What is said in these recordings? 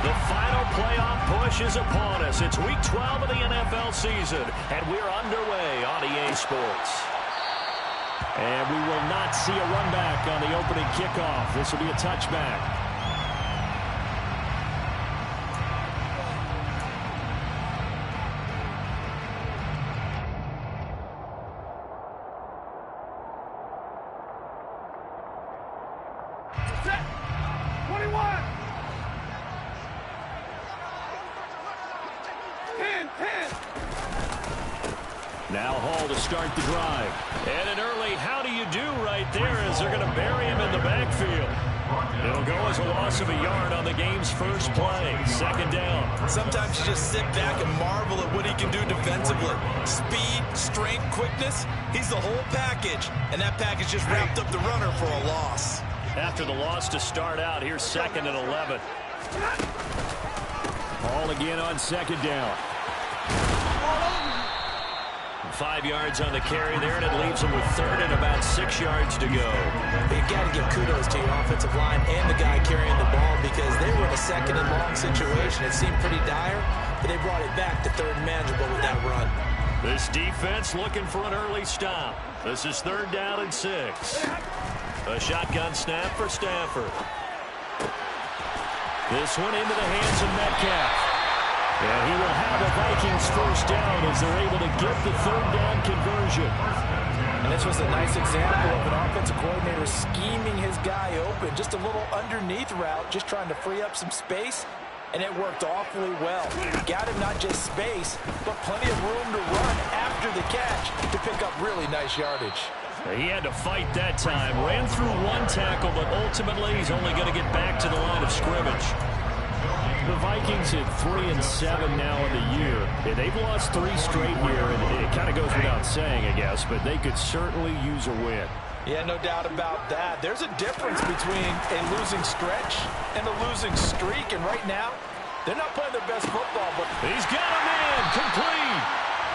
The final playoff push is upon us. It's Week 12 of the NFL season, and we're underway on EA Sports. And we will not see a run back on the opening kickoff. This will be a touchback. Now Hall to start the drive. And an early how do you do right there as they're going to bury him in the backfield. It'll go as a loss of a yard on the game's first play. Second down. Sometimes you just sit back and marvel at what he can do defensively. Speed, strength, quickness. He's the whole package. And that package just wrapped up the runner for a loss. After the loss to start out, here's 2nd and 11. Hall again on second down. 5 yards on the carry there, and it leaves them with 3rd and about 6 yards to go. You got to give kudos to your offensive line and the guy carrying the ball because they were in a 2nd and long situation. It seemed pretty dire, but they brought it back to 3rd and manageable with that run. This defense looking for an early stop. This is 3rd down and 6. A shotgun snap for Stafford. This one into the hands of Metcalf. And he will have a Vikings first down as they're able to get the 3rd down conversion. And this was a nice example of an offensive coordinator scheming his guy open. Just a little underneath route, just trying to free up some space. And it worked awfully well. Got him not just space, but plenty of room to run after the catch to pick up really nice yardage. He had to fight that time. Ran through one tackle, but ultimately he's only going to get back to the line of scrimmage. The Vikings at 3-7 now in the year. And they've lost 3 straight here, and it kind of goes without saying, I guess, but they could certainly use a win. Yeah, no doubt about that. There's a difference between a losing stretch and a losing streak, and right now, they're not playing their best football, but he's got a man complete.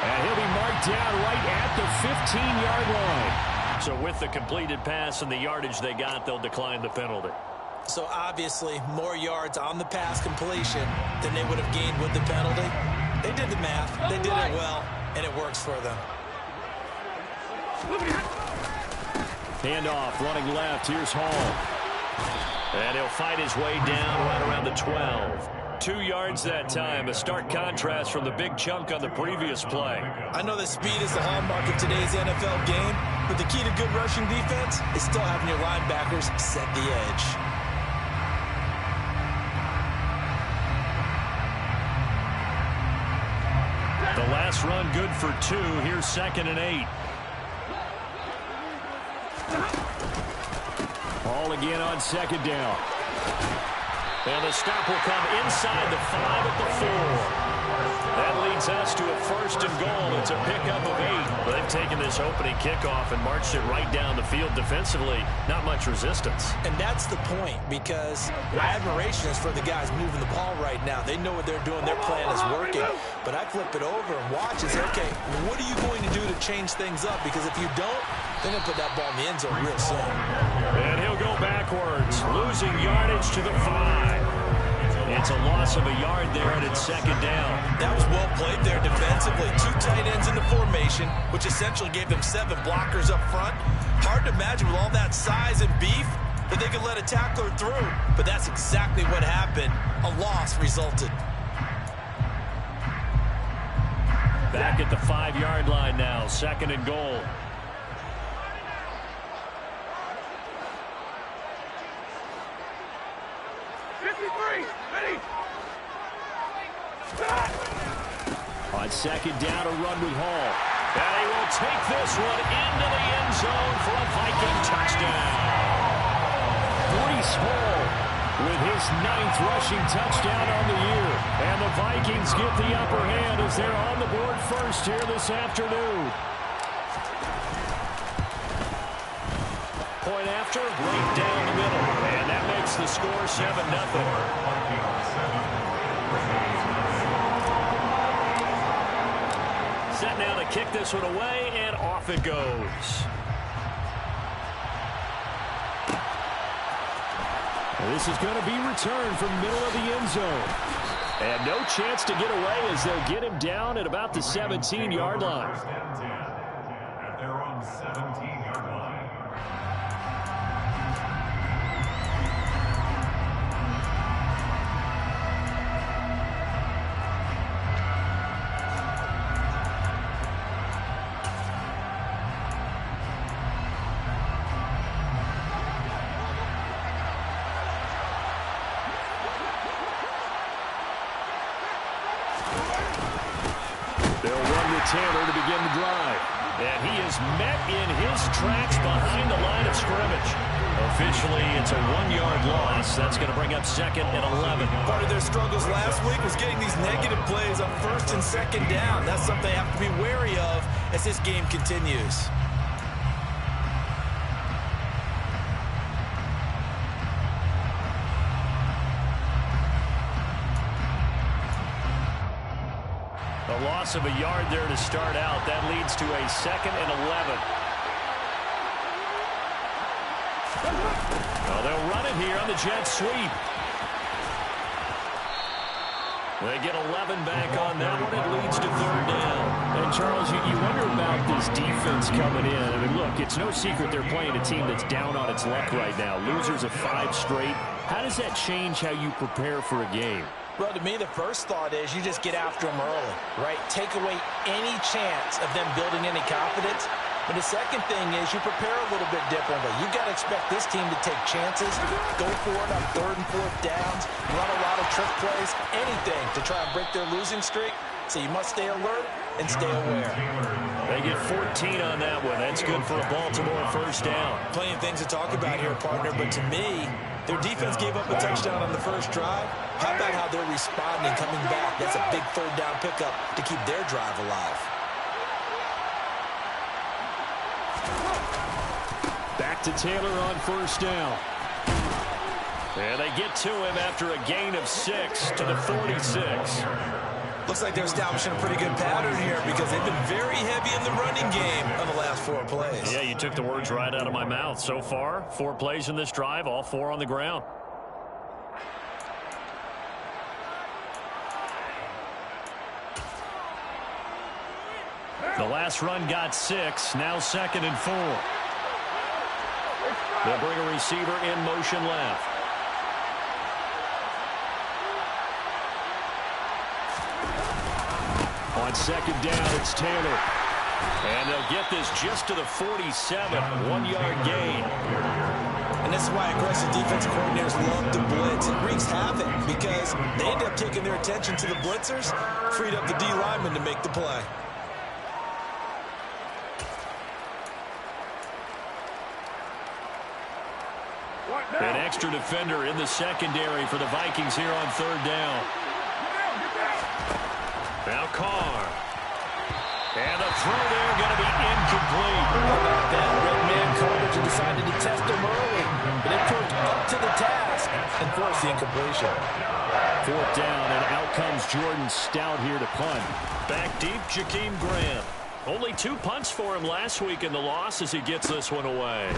And he'll be marked down right at the 15-yard line. So with the completed pass and the yardage they got, they'll decline the penalty. So obviously, more yards on the pass completion than they would have gained with the penalty. They did the math. They did it well, and it works for them. Handoff, running left. Here's Hall. And he'll fight his way down right around the 12. 2 yards that time. A stark contrast from the big chunk on the previous play. I know that speed is the hallmark of today's NFL game, but the key to good rushing defense is still having your linebackers set the edge. The last run good for 2. Here's 2nd and 8. Hall again on second down. And the stop will come inside the 5 at the 4. That leads us to a 1st and goal. It's a pickup of 8. They've taken this opening kickoff and marched it right down the field defensively. Not much resistance. And that's the point, because my admiration is for the guys moving the ball right now. They know what they're doing. Their plan is working. But I flip it over and watch and say, okay, what are you going to do to change things up? Because if you don't, they're going to put that ball in the end zone real soon. And he'll go backwards, losing yardage to the 5. It's a loss of a yard there, and it's 2nd down. That was well played there defensively. 2 tight ends in the formation, which essentially gave them 7 blockers up front. Hard to imagine with all that size and beef that they could let a tackler through. But that's exactly what happened. A loss resulted. Back at the 5-yard line now, 2nd and goal. On 2nd down, a run with Hall. And he will take this one into the end zone for a Viking touchdown. Breece Hall with his 9th rushing touchdown on the year. And the Vikings get the upper hand as they're on the board first here this afternoon. Point after, right down the middle. And that makes the score 7-0. Set now to kick this one away, and off it goes. This is going to be returned from middle of the end zone. And no chance to get away as they'll get him down at about the 17-yard line. At their own 17-yard line. Taylor to begin the drive. And he is met in his tracks behind the line of scrimmage. Officially, it's a 1-yard loss. That's going to bring up 2nd and 11. Part of their struggles last week was getting these negative plays on 1st and 2nd down. That's something they have to be wary of as this game continues. A loss of a yard there to start out. That leads to a 2nd and 11. Well, they'll run it here on the jet sweep. They get 11 back on that one. It leads to 3rd down. And, Charles, you wonder about this defense coming in. I mean, look, it's no secret they're playing a team that's down on its luck right now. Losers of 5 straight. How does that change how you prepare for a game? Well, to me, the first thought is you just get after them early, right? Take away any chance of them building any confidence. But the second thing is you prepare a little bit differently. You've got to expect this team to take chances, go for it on 3rd and 4th downs, run a lot of trick plays, anything to try and break their losing streak. So you must stay alert and stay aware. They get 14 on that one. That's good for a Baltimore 1st down. Plenty of things to talk about here, partner, but to me, their defense gave up a touchdown on the first drive. How about how they're responding, coming back? That's a big 3rd down pickup to keep their drive alive. Back to Taylor on 1st down. And they get to him after a gain of 6 to the 46. Looks like they're establishing a pretty good pattern here because they've been very heavy in the running game on the last 4 plays. Yeah, you took the words right out of my mouth. So far, 4 plays in this drive, all 4 on the ground. The last run got 6, now 2nd and 4. They'll bring a receiver in motion left. On 2nd down, it's Taylor. And they'll get this just to the 47, 1-yard gain. And this is why aggressive defensive coordinators love to blitz. It wreaks havoc because they end up taking their attention to the blitzers, freed up the D lineman to make the play. An extra defender in the secondary for the Vikings here on 3rd down. Now Carr. And the throw there going to be incomplete. That red man coverage decided to test him early, but it proved up to the task and forced the incompletion. 4th down, and out comes Jordan Stout here to punt. Back deep, Jakeem Graham. Only 2 punts for him last week in the loss as he gets this one away.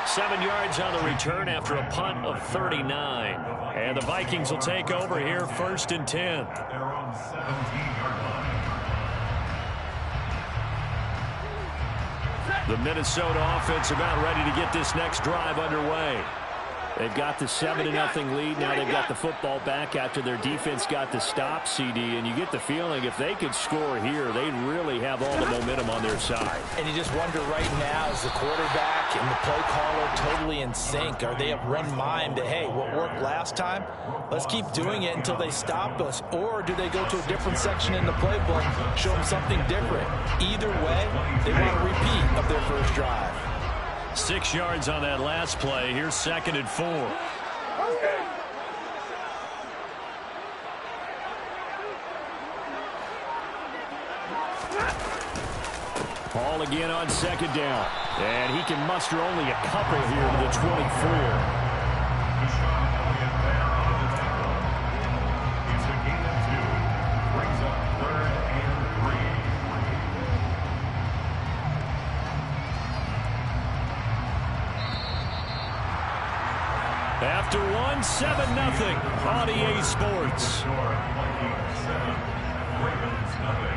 7 yards on the return after a punt of 39. And the Vikings will take over here 1st and 10. At their own 17-yard line. The Minnesota offense about ready to get this next drive underway. They've got the 7-0 lead. Now they've got the football back after their defense got the stop, CD. And you get the feeling if they could score here, they'd really have all the momentum on their side. And you just wonder right now, is the quarterback and the play caller totally in sync? Are they of one mind that, hey, what worked last time, let's keep doing it until they stop us? Or do they go to a different section in the playbook, show them something different? Either way, they want a repeat of their first drive. 6 yards on that last play. Here's 2nd and 4. Paul again on 2nd down. And he can muster only a couple here to the 24. After one, 7-0 on EA Sports. Score, Vikings 7, Ravens 0.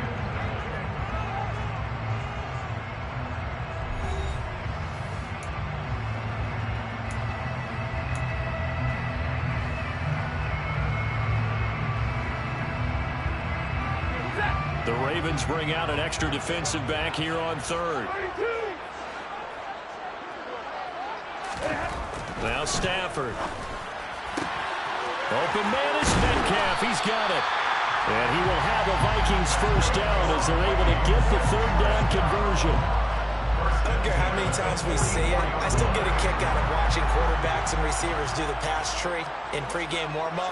The Ravens bring out an extra defensive back here on third. Now Stafford. Open man is Metcalf. He's got it. And he will have a Vikings first down as they're able to get the third down conversion. I don't care how many times we see it. I still get a kick out of watching quarterbacks and receivers do the pass tree in pregame warm-up.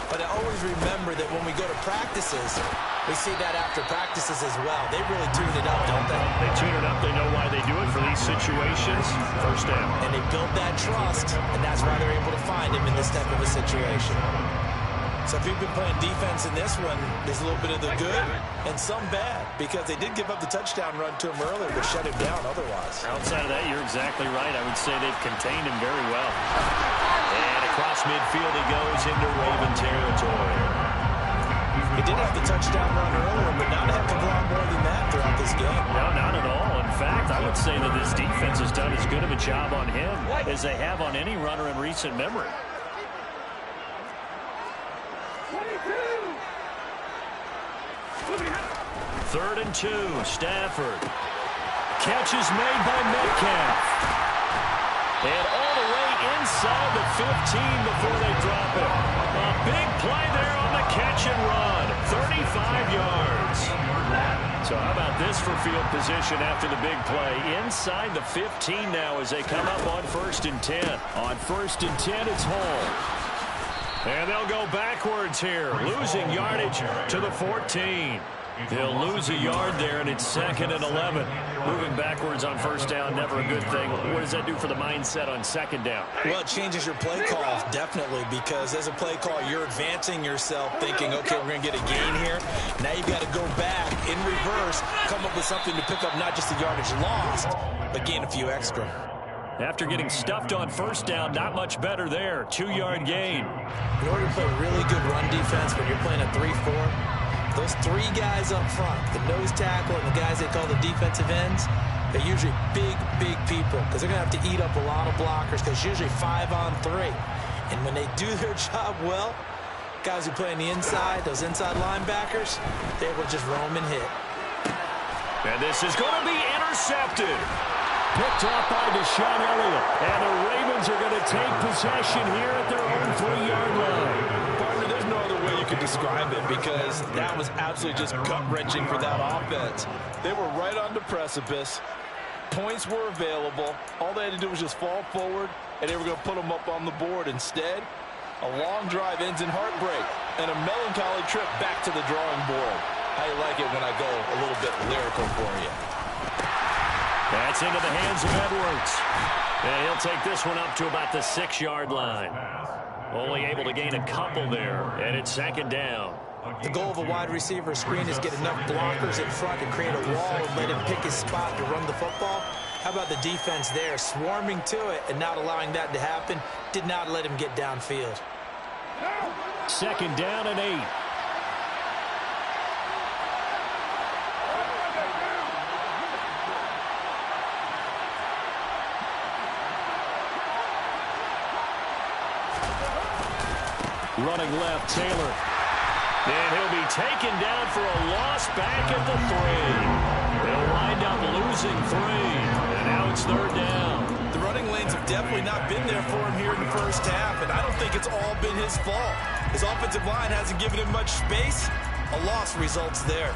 But I always remember that when we go to practices, we see that after practices as well. They really tune it up, don't they? They tune it up. They know why they do it for these situations. First down. And they build that trust, and that's why they're able to find him in this type of a situation. So if you've been playing defense in this one, there's a little bit of the good and some bad, because they did give up the touchdown run to him earlier, but shut him down otherwise. Outside of that, you're exactly right. I would say they've contained him very well. And across midfield he goes into Raven territory. He did have the touchdown run earlier, but not a heck of a lot more than that throughout this game. No, not at all. In fact, I would say that this defense has done as good of a job on him as they have on any runner in recent memory. Third and 2, Stafford. Catch is made by Metcalf. And all the way inside the 15 before they drop it. A big play there on the catch and run. 35 yards. So how about this for field position after the big play? Inside the 15 now as they come up on 1st and 10. On 1st and 10, it's Hall. And they'll go backwards here, losing yardage to the 14. He'll lose a yard there, and it's 2nd and 11. Moving backwards on 1st down, never a good thing. What does that do for the mindset on 2nd down? Well, it changes your play call, definitely, because as a play call, you're advancing yourself, thinking, okay, we're going to get a gain here. Now you've got to go back in reverse, come up with something to pick up not just the yardage lost, but gain a few extra. After getting stuffed on 1st down, not much better there. 2-yard gain. In order to play really good run defense when you're playing a 3-4, those 3 guys up front, the nose tackle and the guys they call the defensive ends, they're usually big, big people because they're going to have to eat up a lot of blockers because usually 5 on 3. And when they do their job well, guys who play on the inside, those inside linebackers, they will just roam and hit. And this is going to be intercepted. Picked off by Deshaun Elliott. And the Ravens are going to take possession here at their own 3-yard line. Partner, there's no other way you could describe it because that was absolutely just gut-wrenching for that offense. They were right on the precipice. Points were available. All they had to do was just fall forward, and they were going to put them up on the board. Instead, a long drive ends in heartbreak and a melancholy trip back to the drawing board. How you like it when I go a little bit lyrical for you? That's into the hands of Edwards. And he'll take this one up to about the 6-yard line. Only able to gain a couple there, and it's 2nd down. The goal of a wide receiver screen is get enough blockers in front to create a wall and let him pick his spot to run the football. How about the defense there, swarming to it and not allowing that to happen? Did not let him get downfield. 2nd down and 8. Running left, Taylor. And he'll be taken down for a loss back at the 3. They'll wind up losing 3. And now it's 3rd down. The running lanes have definitely not been there for him here in the first half, and I don't think it's all been his fault. His offensive line hasn't given him much space. A loss results there.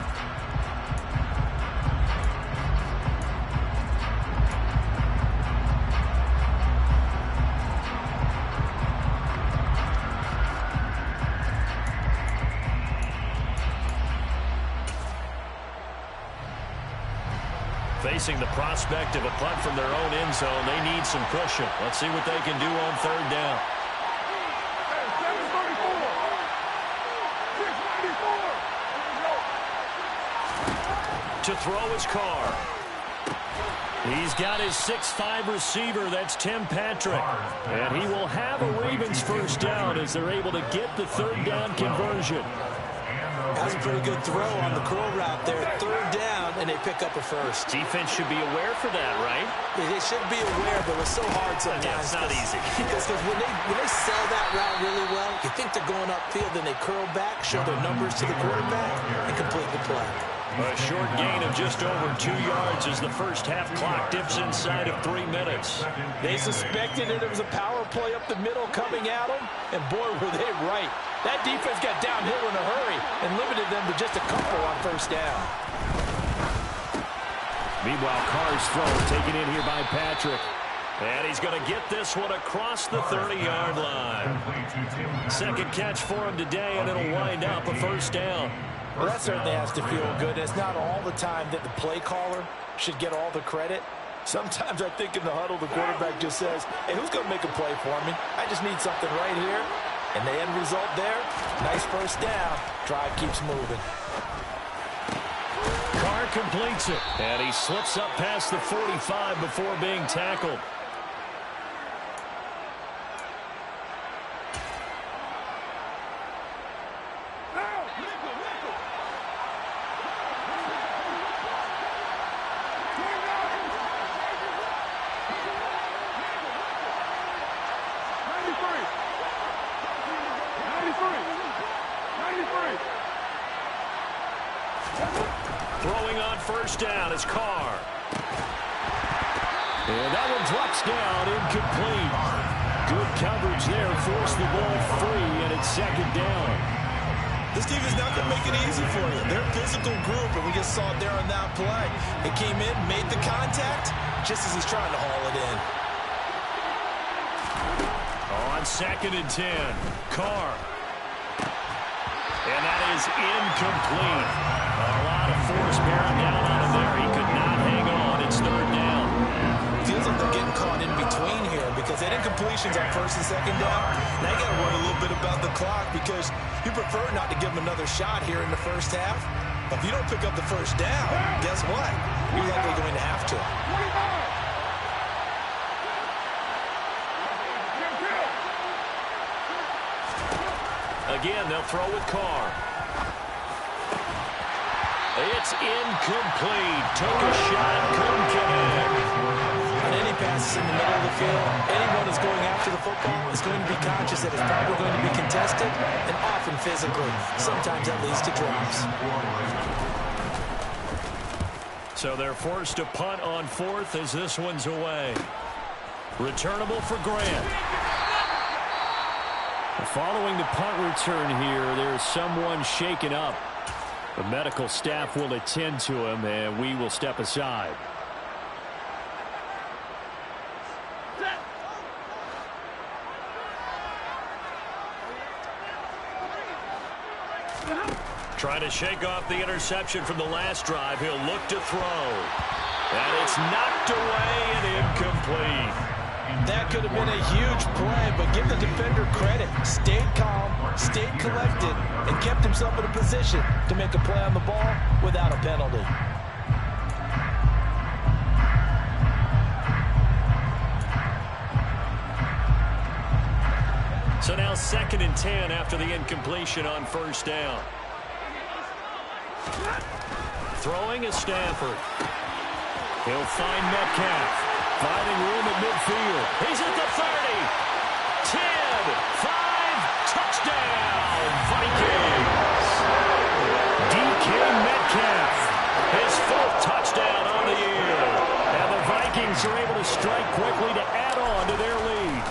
Facing the prospect of a punt from their own end zone, they need some cushion. Let's see what they can do on 3rd down. To throw his car. He's got his 6'5" receiver. That's Tim Patrick. And he will have a Ravens first down as they're able to get the third down conversion. That's a pretty good throw on the curl route there. Third down, and they pick up a first. Defense should be aware for that, right? They should be aware, but it's so hard sometimes. Yeah, it's not easy. Because when they sell that route really well, you think they're going upfield, then they curl back, show their numbers to the quarterback, and complete the play. A short gain of just over 2 yards as the first half clock dips inside of 3 minutes. They suspected that there was a power play up the middle coming at them, and boy, were they right. That defense got downhill in a hurry and limited them to just a couple on first down. Meanwhile, Carr's throw taken in here by Patrick. And he's going to get this one across the 30-yard line. Second catch for him today, and it'll wind up a first down. Well, that certainly has to feel good. It's not all the time that the play caller should get all the credit. Sometimes I think in the huddle, the quarterback just says, hey, who's going to make a play for me? I just need something right here. And the end result there, nice first down. Drive keeps moving. Carr completes it. And he slips up past the 45 before being tackled. Throwing on first down is Carr. And that one drops down, incomplete. Good coverage there, forced the ball free, and it's second down. This team is not going to make it easy for you. They're a physical group, and we just saw it there on that play. It came in, made the contact, just as he's trying to haul it in. On 2nd and 10, Carr. And that is incomplete. A lot of force bearing down on him there. He could not hang on. It's third down. Feels like they're getting caught in between here because they had incompletions on first and second down. Now you got to worry a little bit about the clock because you prefer not to give them another shot here in the first half. But if you don't pick up the first down, guess what? You're likely going to have to. Again, they'll throw with Carr. It's incomplete. Took a shot, couldn't connect. On any passes in the middle of the field, anyone who's going after the football is going to be conscious that it's probably going to be contested and often physically. Sometimes that leads to drops. So they're forced to punt on 4th as this one's away. Returnable for Grant. Following the punt return here, there's someone shaken up. The medical staff will attend to him, and we will step aside. Trying to shake off the interception from the last drive. He'll look to throw. And it's knocked away and incomplete. That could have been a huge play, but give the defender credit. Stayed calm, stayed collected, and kept himself in a position to make a play on the ball without a penalty. So now 2nd and 10 after the incompletion on first down. Throwing is Stafford. He'll find Metcalf. Finding room at midfield. He's at the 30. 10, 5, touchdown, Vikings. DK Metcalf, his 4th touchdown on the year. And the Vikings are able to strike quickly to add on to their lead.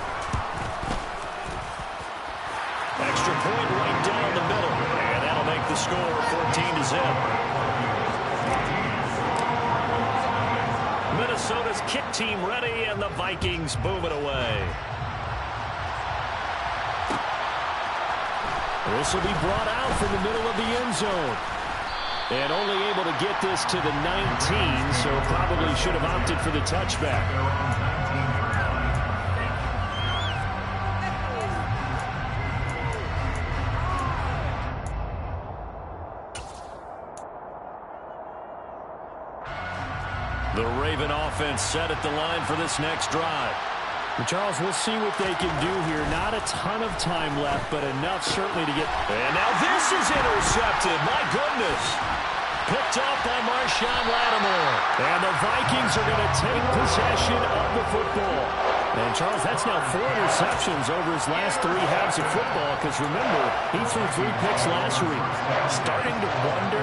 Extra point right down the middle. And that'll make the score 14-0. Minnesota's kick team ready, and the Vikings boom it away. This will be brought out from the middle of the end zone. And only able to get this to the 19, so probably should have opted for the touchback. The Raven offense set at the line for this next drive. Well, Charles, we'll see what they can do here. Not a ton of time left, but enough certainly to get... And now this is intercepted. My goodness. Picked up by Marshawn Lattimore. And the Vikings are going to take possession of the football. And, Charles, that's now 4 interceptions over his last 3 halves of football, because, remember, he threw 3 picks last week. Starting to wonder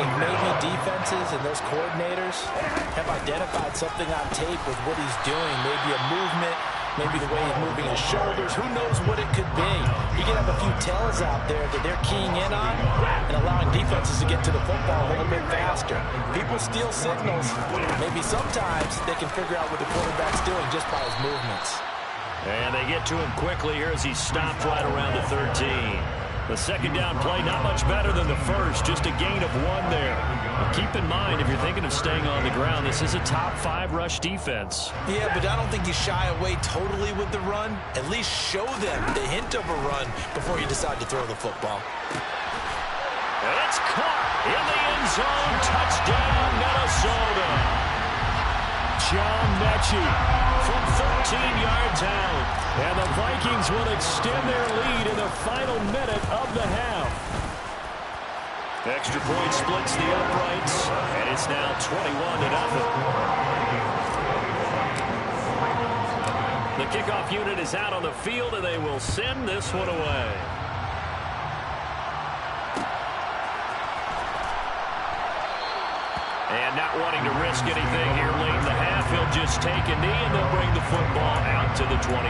if maybe defenses and those coordinators have identified something on tape with what he's doing. Maybe a movement, maybe the way he's moving his shoulders. Who knows what it could be? You can have a few tells out there that they're keying in on and allowing defenses to get to the football a little bit faster. People steal signals. Maybe sometimes they can figure out what the quarterback's doing just by his movements. And they get to him quickly here as he stopped right around the 13. The second down play, not much better than the first, just a gain of 1 there. But keep in mind, if you're thinking of staying on the ground, this is a top 5 rush defense. Yeah, but I don't think you shy away totally with the run. At least show them the hint of a run before you decide to throw the football. And it's caught in the end zone. Touchdown, Minnesota. John Mechie from 13 yards out. And the Vikings will extend their lead in the final minute of the half. Extra point splits the uprights, and it's now 21-0. The kickoff unit is out on the field, and they will send this one away. And not wanting to risk anything here late in the half, he'll just take a knee and they'll bring the football out to the 25.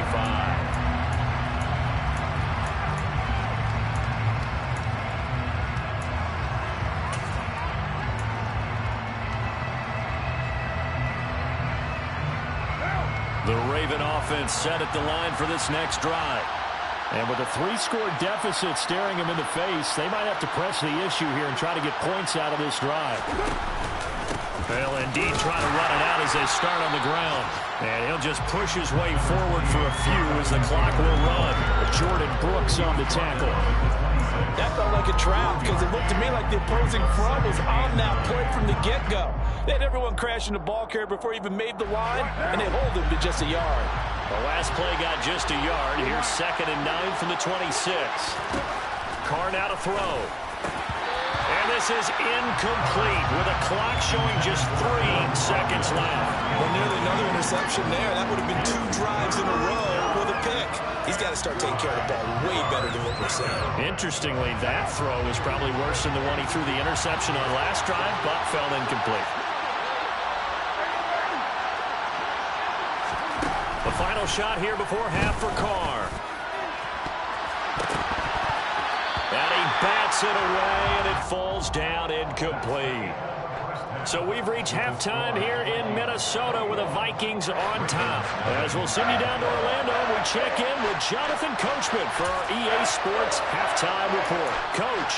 The Raven offense set at the line for this next drive. And with a 3-score deficit staring him in the face, they might have to press the issue here and try to get points out of this drive. They'll indeed try to run it out as they start on the ground. And he'll just push his way forward for a few as the clock will run. Jordan Brooks on the tackle. That felt like a trap because it looked to me like the opposing front was on that play from the get-go. They had everyone crashing the ball carrier before he even made the line, and they hold him to just a yard. The last play got just a yard. Here's 2nd and 9 from the 26. Carr now to throw. And this is incomplete with a clock showing just 3 seconds left. Well, nearly another interception there. That would have been 2 drives in a row with a pick. He's got to start taking care of the ball way better than what we're seeing. Interestingly, that throw was probably worse than the one he threw the interception on last drive, but fell incomplete. The final shot here before half for Carr. And he bats it away, and it falls down incomplete. So we've reached halftime here in Minnesota with the Vikings on top. As we'll send you down to Orlando, we check in with Jonathan Coachman for our EA Sports Halftime Report. Coach.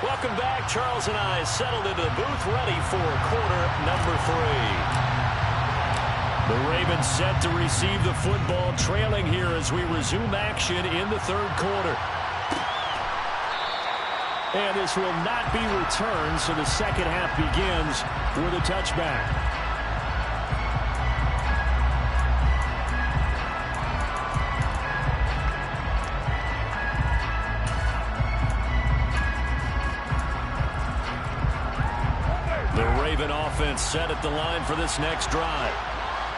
Welcome back. Charles and I settled into the booth ready for quarter number 3. The Ravens set to receive the football, trailing here as we resume action in the 3rd quarter. And this will not be returned, so the second half begins with a touchback. The Raven offense set at the line for this next drive.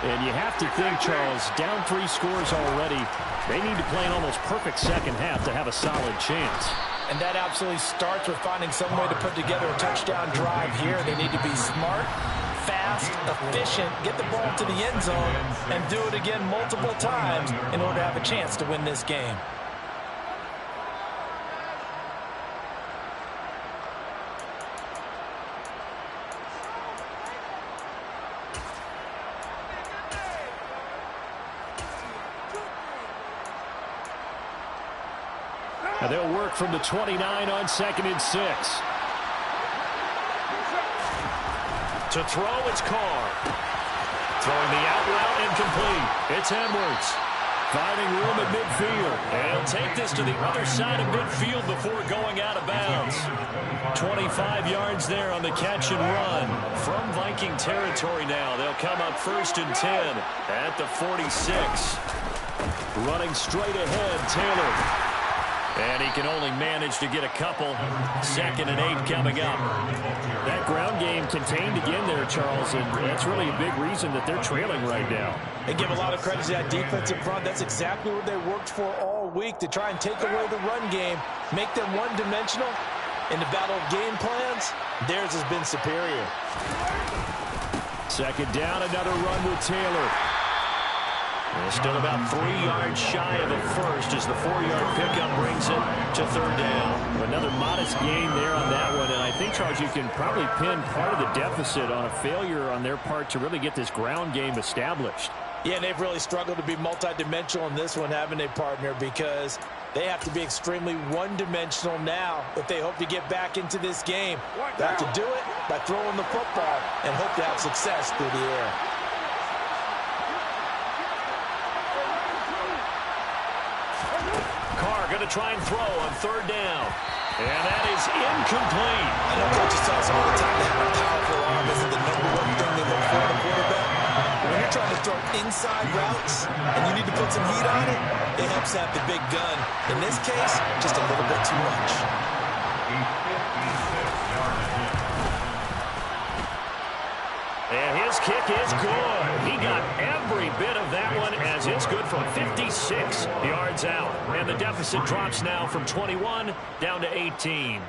And you have to think, Charles, down 3 scores already. They need to play an almost perfect second half to have a solid chance. And that absolutely starts with finding some way to put together a touchdown drive here. They need to be smart, fast, efficient, get the ball to the end zone, and do it again multiple times in order to have a chance to win this game. And they'll work from the 29 on 2nd and 6. To throw, it's Carr. Throwing the out route incomplete. It's Edwards. Finding room at midfield. And he'll take this to the other side of midfield before going out of bounds. 25 yards there on the catch and run. From Viking territory now, they'll come up 1st and 10 at the 46. Running straight ahead, Taylor. And he can only manage to get a couple. 2nd and 8 coming up. That ground game contained again there, Charles, and that's really a big reason that they're trailing right now. And give a lot of credit to that defensive front. That's exactly what they worked for all week, to try and take away the run game, make them one-dimensional. In the battle of game plans, theirs has been superior. 2nd down, another run with Taylor. And still about 3 yards shy of a first as the 4-yard pickup brings it to 3rd down. Another modest gain there on that one, and I think, Charles, you can probably pin part of the deficit on a failure on their part to really get this ground game established. Yeah, and they've really struggled to be multidimensional in this one, haven't they, partner? Because they have to be extremely one-dimensional now if they hope to get back into this game. They have to do it by throwing the football and hope to have success through the air. Going to try and throw on 3rd down. And that is incomplete. I know coaches tell us all the time that a powerful arm isn't the #1 thing they look for in a quarterback. When you're trying to throw inside routes and you need to put some heat on it, it helps have the big gun. In this case, just a little bit too much. And his kick is good. He got every bit of that one as it's good from 56 yards out. And the deficit drops now from 21 down to 18.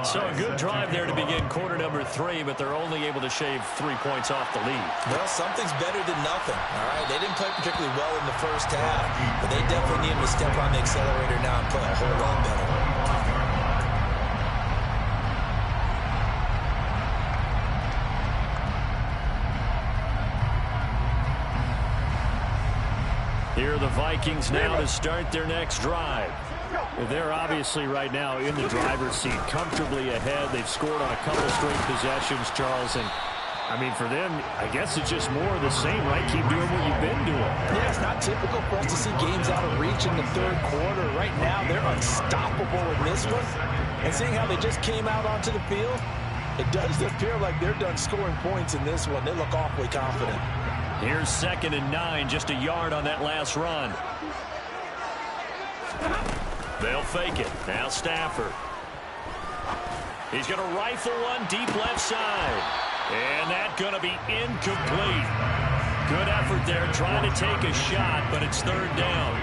So a good drive there to begin quarter number 3, but they're only able to shave 3 points off the lead. Well, something's better than nothing. All right, they didn't play particularly well in the first half, but they definitely need to step on the accelerator now and play a whole lot better. Here are the Vikings now to start their next drive. They're obviously right now in the driver's seat, comfortably ahead. They've scored on a couple straight possessions, Charles. And, I mean, for them, I guess it's just more of the same, right? Keep doing what you've been doing. Yeah, it's not typical for us to see games out of reach in the 3rd quarter. Right now, they're unstoppable in this one. And seeing how they just came out onto the field, it does appear like they're done scoring points in this one. They look awfully confident. Here's 2nd and 9, just a yard on that last run. They'll fake it. Now Stafford. He's going to rifle one deep left side. And that's going to be incomplete. Good effort there trying to take a shot, but it's 3rd down.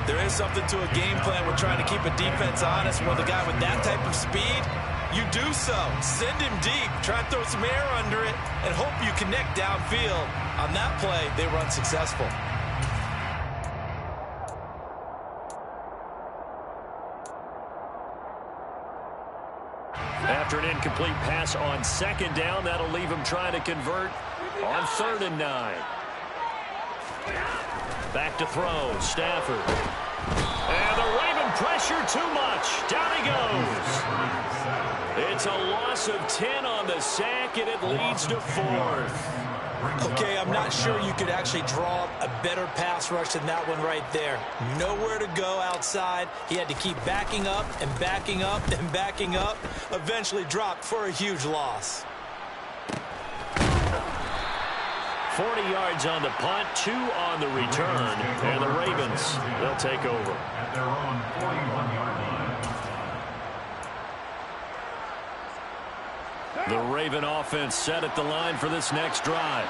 There is something to a game plan with trying to keep a defense honest. With a guy with that type of speed, you do so. Send him deep. Try and throw some air under it and hope you connect downfield. On that play, they were unsuccessful. After an incomplete pass on 2nd down, that'll leave him trying to convert on 3rd and 9. Back to throw, Stafford. And the Raven pressure too much. Down he goes. It's a loss of 10 on the sack, and it leads to 4th. Okay, I'm not sure you could actually draw a better pass rush than that one right there. Nowhere to go outside. He had to keep backing up and backing up and backing up. Eventually dropped for a huge loss. 40 yards on the punt, 2 on the return, and the Ravens, they'll take over. At their own 41-yard line. The Raven offense set at the line for this next drive.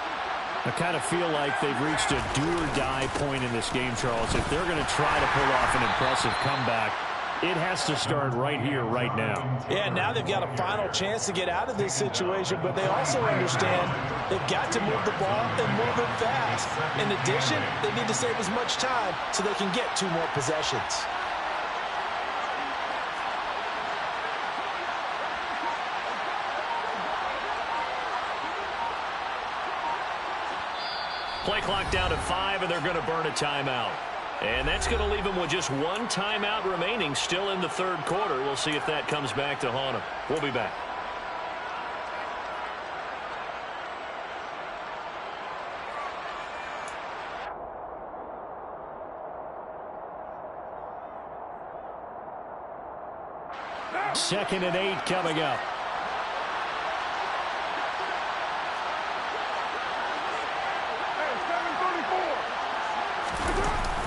I kind of feel like they've reached a do-or-die point in this game, Charles. If they're going to try to pull off an impressive comeback, it has to start right here, right now. Yeah, now they've got a final chance to get out of this situation, but they also understand they've got to move the ball and move it fast. In addition, they need to save as much time so they can get 2 more possessions. Play clock down to 5, and they're going to burn a timeout. And that's going to leave them with just 1 timeout remaining still in the 3rd quarter. We'll see if that comes back to haunt them. We'll be back. 2nd and 8 coming up.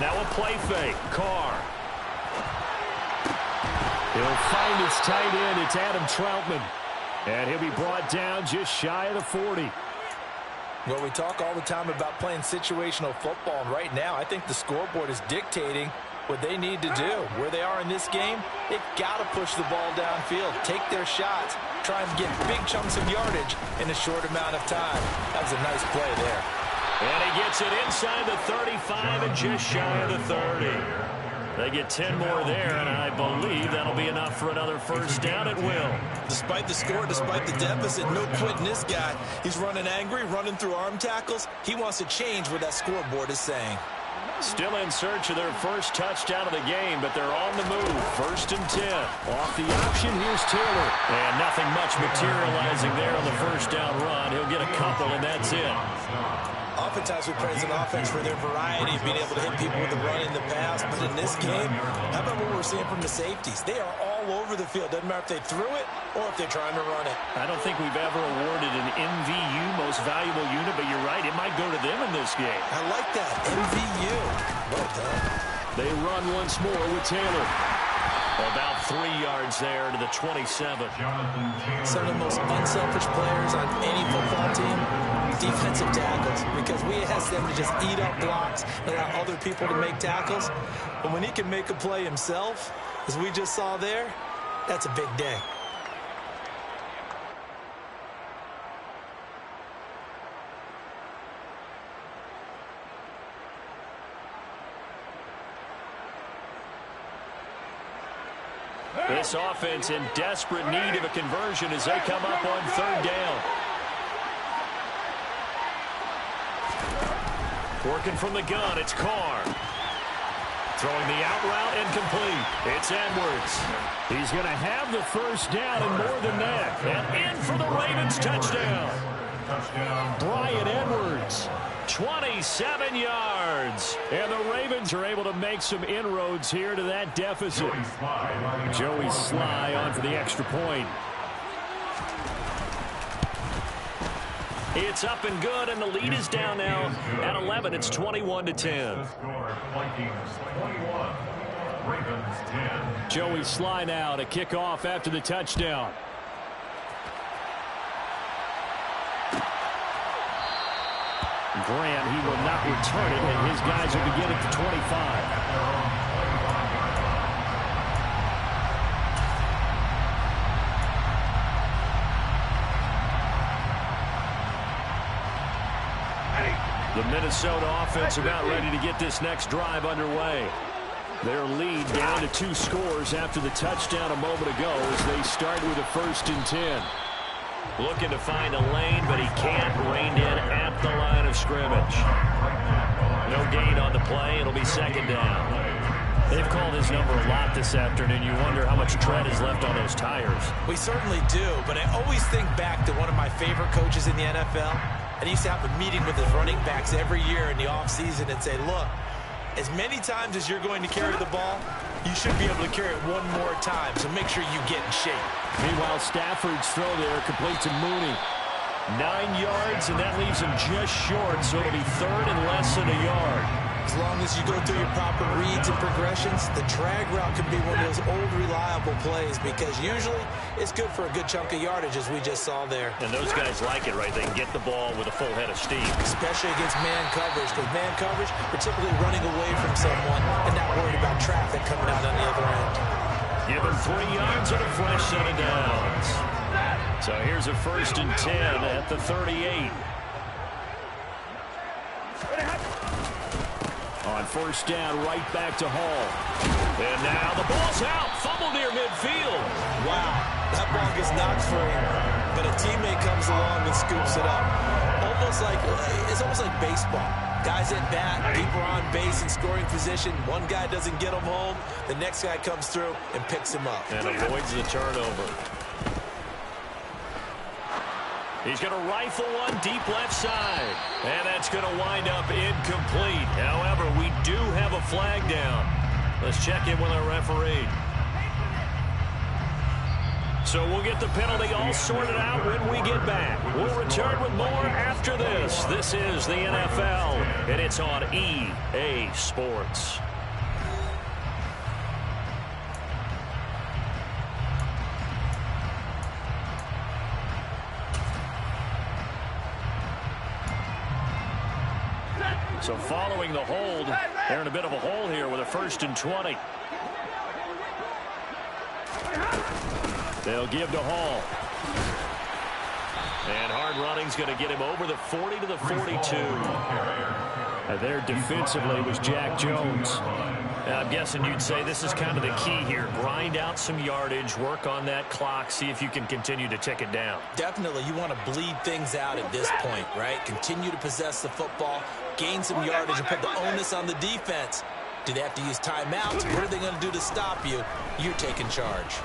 Now a play fake. Carr. He'll find his tight end. It's Adam Troutman. And he'll be brought down just shy of the 40. Well, we talk all the time about playing situational football, and right now I think the scoreboard is dictating what they need to do. Where they are in this game, they've got to push the ball downfield, take their shots, try and get big chunks of yardage in a short amount of time. That was a nice play there. And he gets it inside the 35 and just shy of the 30. They get 10 more there, and I believe that'll be enough for another first down at will. Despite the score, despite the deficit, no quitting this guy. He's running angry, running through arm tackles. He wants to change what that scoreboard is saying. Still in search of their first touchdown of the game, but they're on the move. 1st and 10. Off the option, here's Taylor. And nothing much materializing there on the first down run. He'll get a couple, and that's it. Oftentimes we praise an offense for their variety of being able to hit people with the run in the pass, but in this game, how about what we're seeing from the safeties? They are all over the field. Doesn't matter if they threw it or if they're trying to run it. I don't think we've ever awarded an MVU, most valuable unit, but you're right, it might go to them in this game. I like that, MVU. Well done. They run once more with Taylor. About 3 yards there to the 27. Some of the most unselfish players on any football team, defensive tackles, because we ask them to just eat up blocks and allow other people to make tackles. But when he can make a play himself, as we just saw there, that's a big day. This offense in desperate need of a conversion as they come up on 3rd down. Working from the gun, it's Carr. Throwing the out route incomplete. It's Edwards. He's going to have the first down and more than that. And in for the Ravens touchdown. Brian Edwards. 27 yards. And the Ravens are able to make some inroads here to that deficit. Joey Sly on for the extra point. It's up and good, and the lead is down now at 11. It's 21-10. Joey Sly now to kick off after the touchdown. Graham, he will not return it, and his guys will begin at the 25. The Minnesota offense about ready to get this next drive underway. Their lead down to 2 scores after the touchdown a moment ago as they start with a 1st and 10. Looking to find a lane, but he can't. Reined in at the line of scrimmage. No gain on the play. It'll be 2nd down. They've called his number a lot this afternoon. You wonder how much tread is left on those tires. We certainly do, but I always think back to one of my favorite coaches in the NFL. And he used to have a meeting with his running backs every year in the offseason and say, look, as many times as you're going to carry the ball, you should be able to carry it one more time, so make sure you get in shape. Meanwhile, Stafford's throw there complete to Mooney. 9 yards, and that leaves him just short, so it'll be 3rd and less than a yard. As long as you go through your proper reads and progressions, the drag route can be one of those old reliable plays because usually it's good for a good chunk of yardage as we just saw there. And those guys like it, right? They can get the ball with a full head of steam. Especially against man coverage, because man coverage, particularly running away from someone and not worried about traffic coming out on the other end. Give him 3 yards and a fresh set of downs. So here's a 1st and 10 at the 38. On 1st down, right back to Hall. And now the ball's out. Fumble near midfield. Wow, that ball gets knocked free, but a teammate comes along and scoops it up. It's almost like baseball. Guys at bat, people are on base in scoring position. One guy doesn't get him home. The next guy comes through and picks him up. And avoids the turnover. He's going to rifle one deep left side. And that's going to wind up incomplete. However, we do have a flag down. Let's check in with our referee. So we'll get the penalty all sorted out when we get back. We'll return with more after this. This is the NFL, and it's on EA Sports. So following the hold, they're in a bit of a hole here with a 1st and 20. They'll give to Hall. And hard running's going to get him over the 40 to the 42. There defensively was Jack Jones. I'm guessing you'd say this is kind of the key here. Grind out some yardage, work on that clock, see if you can continue to tick it down. Definitely, you want to bleed things out at this point, right? Continue to possess the football, gain some yardage, and put the onus on the defense. Do they have to use timeouts? What are they going to do to stop you? You're taking charge.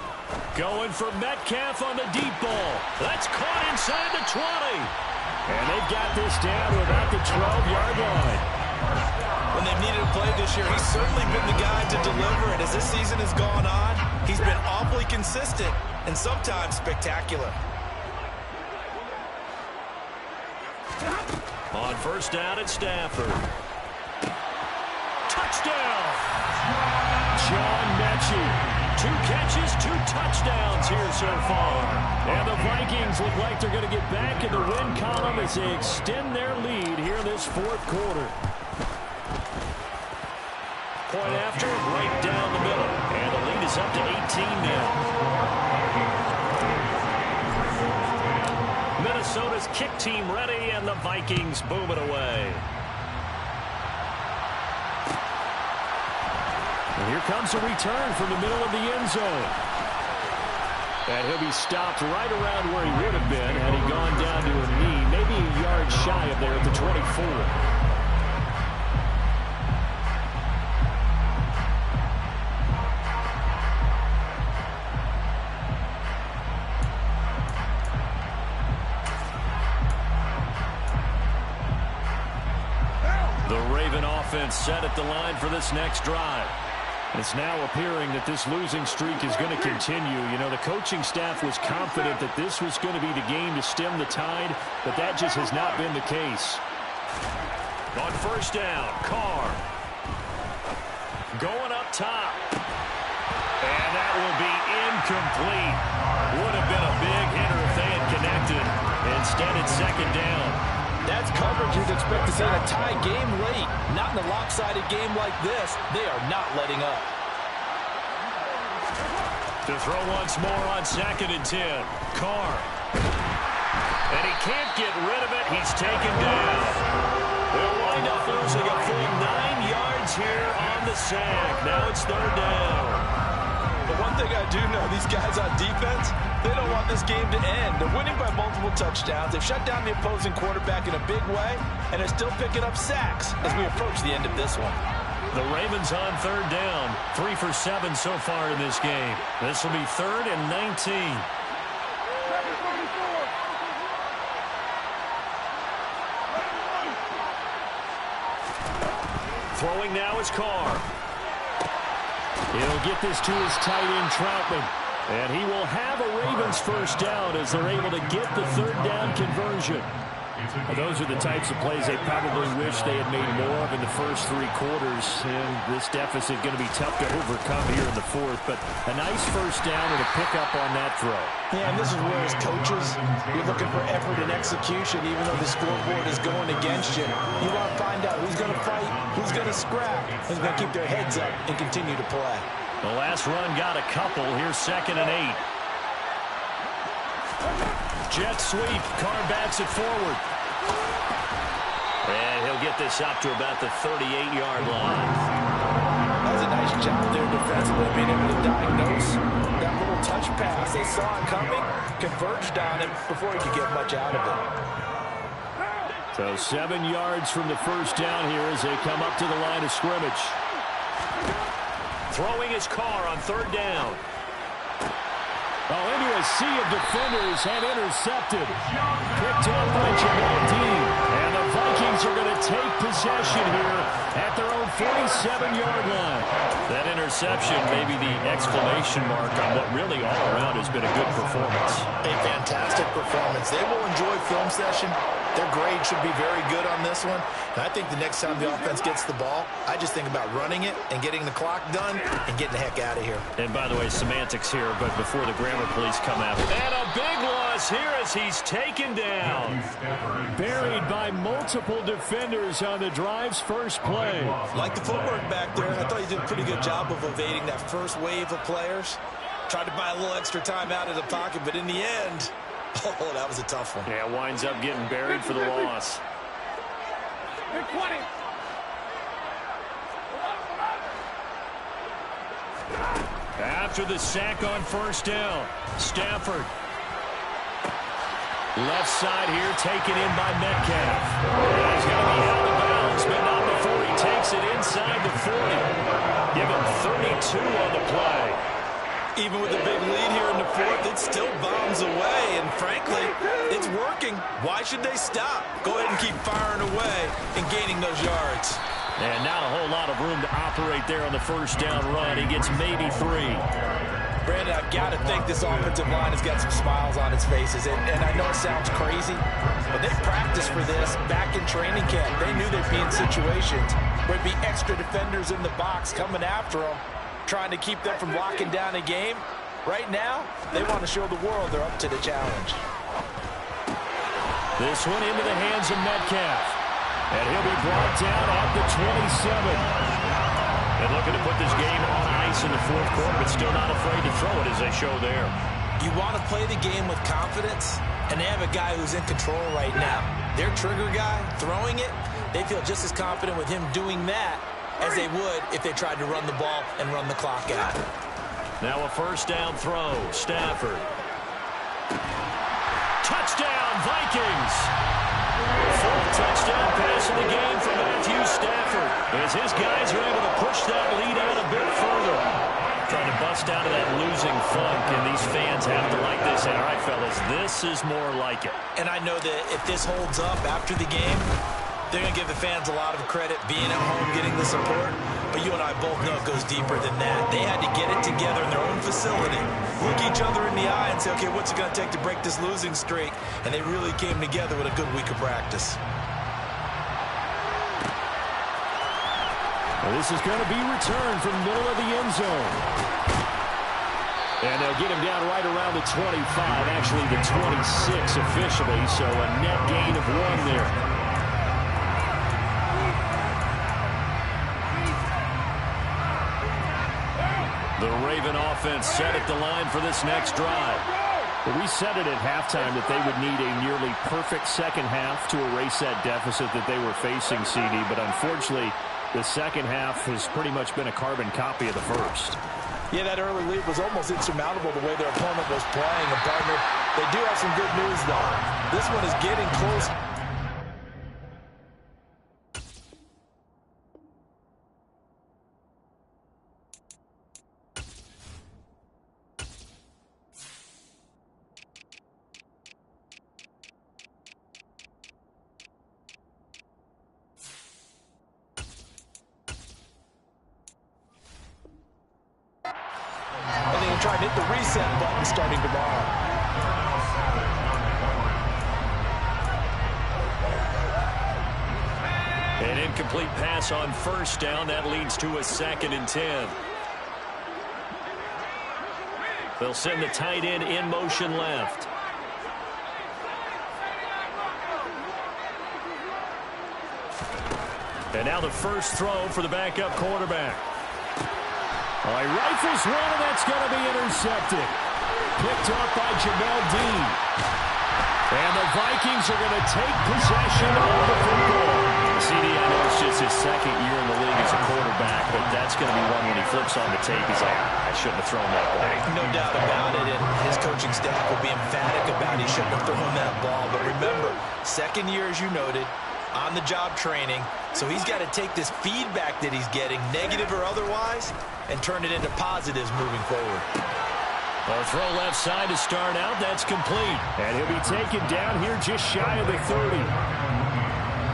Going for Metcalf on the deep ball. That's caught inside the 20. And they've got this down to about the 12-yard line. When they've needed a play this year, he's certainly been the guy to deliver it. As this season has gone on, he's been awfully consistent and sometimes spectacular. On 1st down at Stafford. Touchdown! John Mechie. 2 catches, 2 touchdowns here so far. And the Vikings look like they're going to get back in the win column as they extend their lead here in this 4th quarter. Point after, right down the middle. And the lead is up to 18 now. Minnesota's kick team ready, and the Vikings boom it away. And here comes a return from the middle of the end zone. And he'll be stopped right around where he would have been had he gone down to a knee, maybe a yard shy of there at the 24. The Raven offense set at the line for this next drive. It's now appearing that this losing streak is going to continue. You know, the coaching staff was confident that this was going to be the game to stem the tide, but that just has not been the case. On 1st down, Carr. Going up top. And that will be incomplete. Would have been a big hitter if they had connected. Instead, it's 2nd down. That's coverage you'd expect to see in a tie game late. Not in a lopsided game like this. They are not letting up. To throw once more on 2nd and 10. Carr. And he can't get rid of it. He's taken down. They'll wind up losing a full 9 yards here on the sack. Now it's 3rd down. But one thing I do know, these guys on defense, they don't want this game to end. They're winning by multiple touchdowns. They've shut down the opposing quarterback in a big way, and they're still picking up sacks as we approach the end of this one. The Ravens on 3rd down. 3 for 7 so far in this game. This will be 3rd and 19. Throwing now is Carr. He'll get this to his tight end, Troutman. And he will have a Ravens 1st down as they're able to get the 3rd down conversion. Those are the types of plays they probably wish they had made more of in the first 3 quarters. And this deficit going to be tough to overcome here in the 4th. But a nice 1st down and a pickup on that throw. Yeah, and this is where as coaches, you're looking for effort and execution, even though the scoreboard is going against you. You want to find out who's going to fight, who's going to scrap, who's going to keep their heads up and continue to play. The last run got a couple. Here's 2nd and 8. Jet sweep. Carr backs it forward. And he'll get this up to about the 38-yard line. That was a nice job there defensively, being able to diagnose that little touch pass. They saw it coming, converged on it before he could get much out of it. So 7 yards from the 1st down here as they come up to the line of scrimmage. Throwing his Carr on 3rd down. Into a sea of defenders and intercepted. Picked up by Jamal Dean. And the Vikings are going to take possession here at their own 47-yard line. That interception may be the exclamation mark on what really all around has been a good performance. A fantastic performance. They will enjoy film session. Their grade should be very good on this one. And I think the next time the offense gets the ball, I just think about running it and getting the clock done and getting the heck out of here. And by the way, semantics here, but before the grammar police come after. And a big loss here as he's taken down. Buried by multiple defenders on the drive's first play. Like the footwork back there, I thought he did a pretty good job of evading that first wave of players. Tried to buy a little extra time out of the pocket, but in the end, oh, that was a tough one. Yeah, winds up getting buried for the loss. After the sack on first down, Stafford. Left side here, taken in by Metcalf. He's going to be out of bounds, but not before he takes it inside the 40. Give him 32 on the play. Even with a big lead here in the fourth, it still bombs away, and frankly, it's working. Why should they stop? Go ahead and keep firing away and gaining those yards. And not a whole lot of room to operate there on the first down run. He gets maybe 3. Brandon, I've got to think this offensive line has got some smiles on its faces. And I know it sounds crazy, but they practiced for this back in training camp. They knew they'd be in situations where there'd be extra defenders in the box coming after them, trying to keep them from locking down a game. Right now, they want to show the world they're up to the challenge. This one into the hands of Metcalf. And he'll be brought down at the 27. And looking to put this game on ice in the fourth quarter, but still not afraid to throw it as they show there. You want to play the game with confidence, and they have a guy who's in control right now. Their trigger guy, throwing it, they feel just as confident with him doing that as they would if they tried to run the ball and run the clock out. Now a first down throw, Stafford. Touchdown, Vikings! Fourth touchdown pass of the game for Matthew Stafford, as his guys are able to push that lead out a bit further. Trying to bust out of that losing funk, and these fans have to like this. And all right, fellas, this is more like it. And I know that if this holds up after the game, they're going to give the fans a lot of credit being at home, getting the support. But you and I both know it goes deeper than that. They had to get it together in their own facility, look each other in the eye and say, okay, what's it going to take to break this losing streak? And they really came together with a good week of practice. Well, this is going to be returned from the middle of the end zone. And they'll get him down right around the 25, actually the 26 officially, so a net gain of 1 there. The Raven offense set at the line for this next drive. But we said it at halftime that they would need a nearly perfect second half to erase that deficit that they were facing, CD. But unfortunately, the second half has pretty much been a carbon copy of the first. Yeah, that early lead was almost insurmountable the way their opponent was playing. And partner, they do have some good news, though. This one is getting close. Try and hit the reset button starting tomorrow. An incomplete pass on first down. That leads to a 2nd and 10. They'll send the tight end in motion left. And now the first throw for the backup quarterback. Well, he rifles one, and that's going to be intercepted. Picked up by Jamel Dean. And the Vikings are going to take possession of the football. CD, I know it's just his second year in the league as a quarterback, but that's going to be one when he flips on the tape. He's like, I shouldn't have thrown that ball. No doubt about it, and his coaching staff will be emphatic about he shouldn't have thrown that ball. But remember, second year, as you noted, on-the-job training, so he's got to take this feedback that he's getting, negative or otherwise, and turn it into positives moving forward. A throw left side to start out. That's complete. And he'll be taken down here just shy of the 30.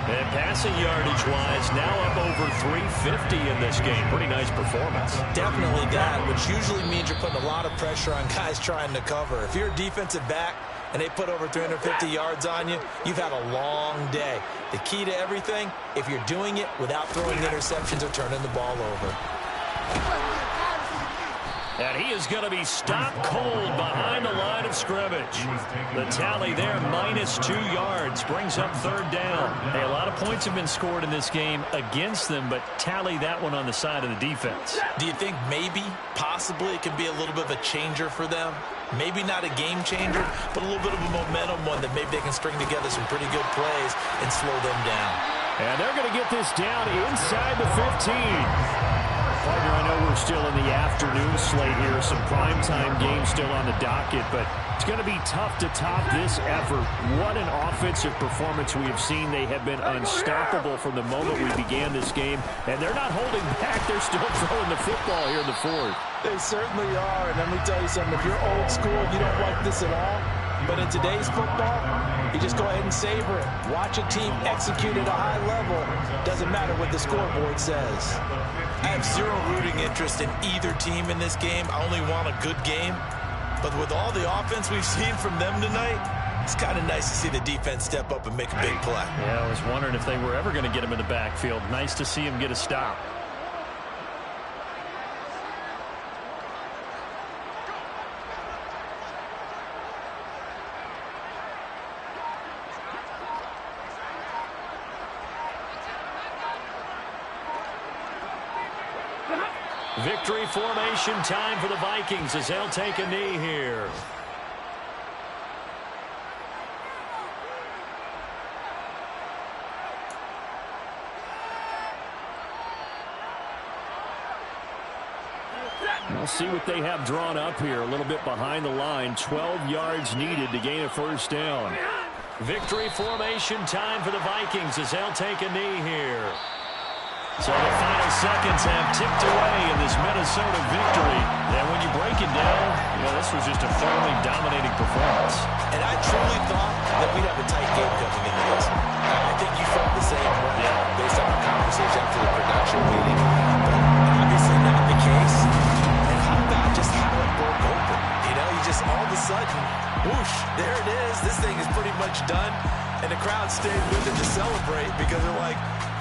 And passing yardage-wise, now up over 350 in this game. Pretty nice performance. Definitely that, which usually means you're putting a lot of pressure on guys trying to cover. If you're a defensive back and they put over 350 yards on you, you've had a long day. The key to everything, if you're doing it without throwing interceptions or turning the ball over. And he is going to be stopped cold behind the line of scrimmage. The tally there, -2 yards, brings up third down. Hey, a lot of points have been scored in this game against them, but tally that one on the side of the defense. Do you think maybe, possibly, it can be a little bit of a changer for them? Maybe not a game changer, but a little bit of a momentum one that maybe they can string together some pretty good plays and slow them down. And they're going to get this down inside the 15. Partner, I know we're still in the afternoon slate here. Some primetime games still on the docket, but it's going to be tough to top this effort. What an offensive performance we have seen. They have been unstoppable from the moment we began this game, and they're not holding back. They're still throwing the football here in the fourth. They certainly are, and let me tell you something. If you're old school, you don't like this at all. But in today's football, you just go ahead and savor it. Watch a team execute at a high level. Doesn't matter what the scoreboard says. I have zero rooting interest in either team in this game. I only want a good game. But with all the offense we've seen from them tonight, it's kind of nice to see the defense step up and make a big play. Yeah, I was wondering if they were ever going to get him in the backfield. Nice to see him get a stop. Victory formation time for the Vikings as they'll take a knee here. We'll see what they have drawn up here. A little bit behind the line. 12 yards needed to gain a first down. Victory formation time for the Vikings as they'll take a knee here. So the final seconds have ticked away in this Minnesota victory. And when you break it down, this was just a thoroughly dominating performance. And I truly thought that we'd have a tight game coming into this. I think you felt the same way based on our conversation after the production meeting. But obviously not the case. And how about just how it broke open? You just all of a sudden, whoosh, there it is. This thing is pretty much done. And the crowd stayed with it to celebrate because they're like,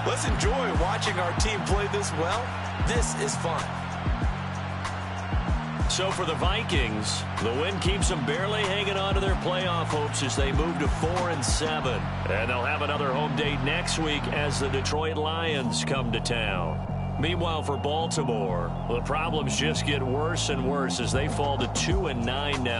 let's enjoy watching our team play this well. This is fun. So for the Vikings, the win keeps them barely hanging on to their playoff hopes as they move to 4-7. And they'll have another home date next week as the Detroit Lions come to town. Meanwhile, for Baltimore, the problems just get worse and worse as they fall to 2-9 now.